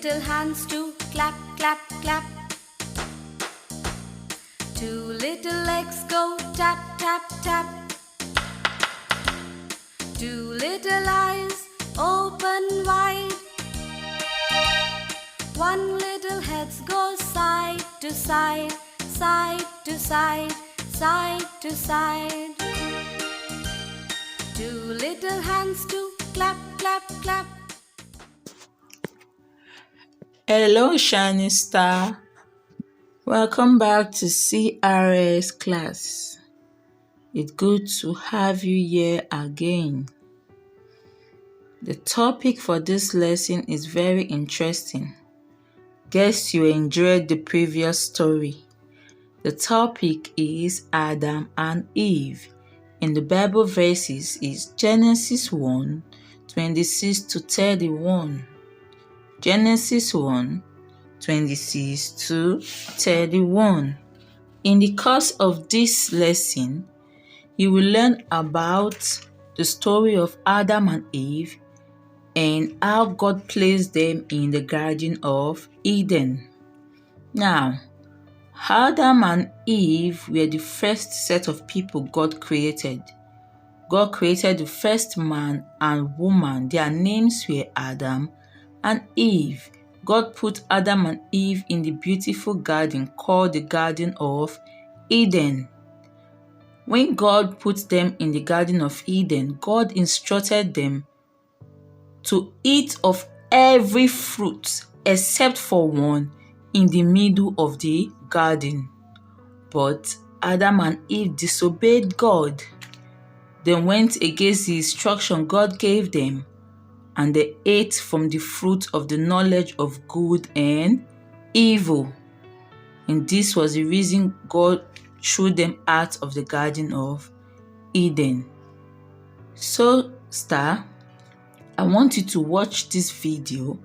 little hands to clap, clap, clap. Two little legs go tap, tap, tap. Two little eyes open wide. One little head goes side to side, side to side, side to side. Two little hands to clap, clap, clap. Hello, Shining Star. Welcome back to CRS class. It's good to have you here again. The topic for this lesson is very interesting. Guess you enjoyed the previous story. The topic is Adam and Eve. In the Bible verses is Genesis 1, 26 to 31. Genesis 1, 26 to 31. In the course of this lesson, you will learn about the story of Adam and Eve and how God placed them in the Garden of Eden. Now, Adam and Eve were the first set of people God created. God created the first man and woman. Their names were Adam and Eve. God put Adam and Eve in the beautiful garden called the Garden of Eden. When God put them in the Garden of Eden, God instructed them to eat of every fruit except for one in the middle of the garden. But Adam and Eve disobeyed God. They went against the instruction God gave them, and they ate from the fruit of the knowledge of good and evil. And this was the reason God threw them out of the Garden of Eden. So, Star, I want you to watch this video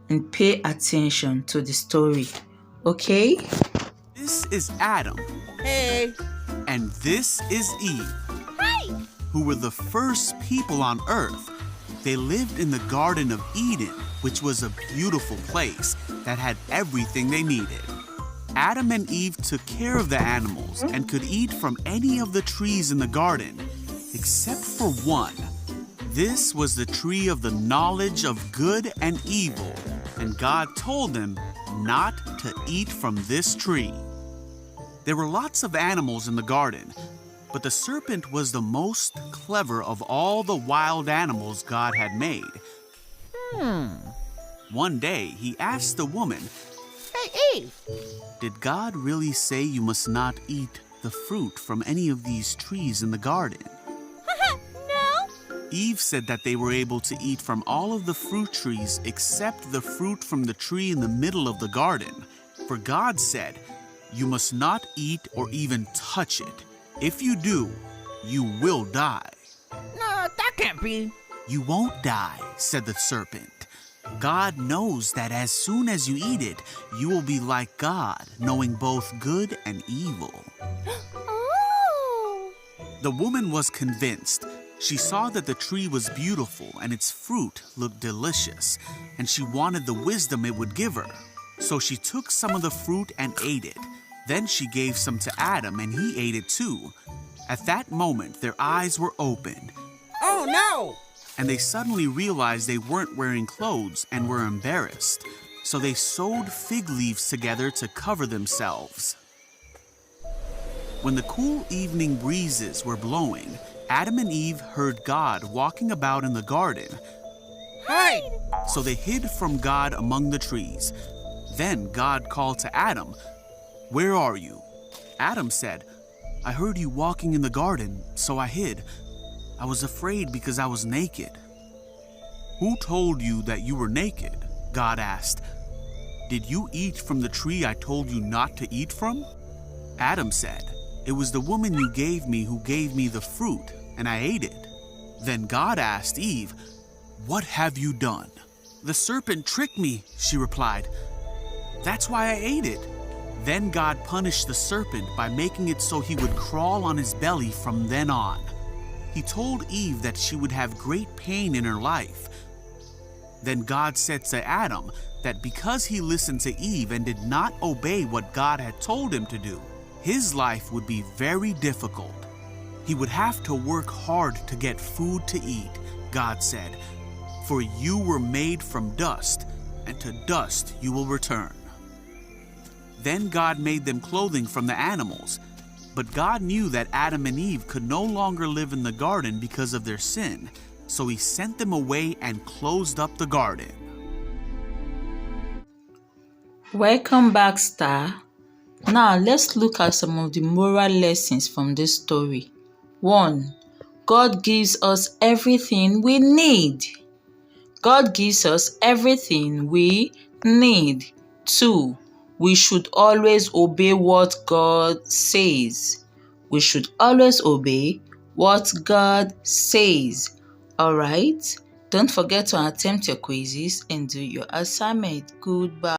and pay attention to the story, okay? This is Adam. Hey. And this is Eve. Hi. Who were the first people on earth. They lived in the Garden of Eden, which was a beautiful place that had everything they needed. Adam and Eve took care of the animals and could eat from any of the trees in the garden, except for one. This was the tree of the knowledge of good and evil, and God told them not to eat from this tree. There were lots of animals in the garden, but the serpent was the most clever of all the wild animals God had made. One day, he asked the woman, Hey, Eve. "Did God really say you must not eat the fruit from any of these trees in the garden?" No. Eve said that they were able to eat from all of the fruit trees except the fruit from the tree in the middle of the garden. For God said, "You must not eat or even touch it. If you do, you will die." No, that can't be. "You won't die," said the serpent. "God knows that as soon as you eat it, you will be like God, knowing both good and evil." Oh. The woman was convinced. She saw that the tree was beautiful and its fruit looked delicious, and she wanted the wisdom it would give her. So she took some of the fruit and ate it. Then she gave some to Adam, and he ate it too. At that moment, their eyes were opened, Oh, no. and they suddenly realized they weren't wearing clothes and were embarrassed. So they sewed fig leaves together to cover themselves. When the cool evening breezes were blowing, Adam and Eve heard God walking about in the garden. Hide. So they hid from God among the trees. Then God called to Adam, "Where are you?" Adam said, "I heard you walking in the garden, so I hid. I was afraid because I was naked." "Who told you that you were naked?" God asked. "Did you eat from the tree I told you not to eat from?" Adam said, "It was the woman you gave me who gave me the fruit, and I ate it." Then God asked Eve, "What have you done?" "The serpent tricked me," she replied. "That's why I ate it." Then God punished the serpent by making it so he would crawl on his belly from then on. He told Eve that she would have great pain in her life. Then God said to Adam that because he listened to Eve and did not obey what God had told him to do, his life would be very difficult. He would have to work hard to get food to eat, God said, for you were made from dust, and to dust you will return. Then God made them clothing from the animals, but God knew that Adam and Eve could no longer live in the garden because of their sin, so he sent them away and closed up the garden. Welcome back, Star. Now let's look at some of the moral lessons from this story. 1. God gives us everything we need. God gives us everything we need. 2. We should always obey what God says. We should always obey what God says. Alright? Don't forget to attempt your quizzes and do your assignment. Goodbye.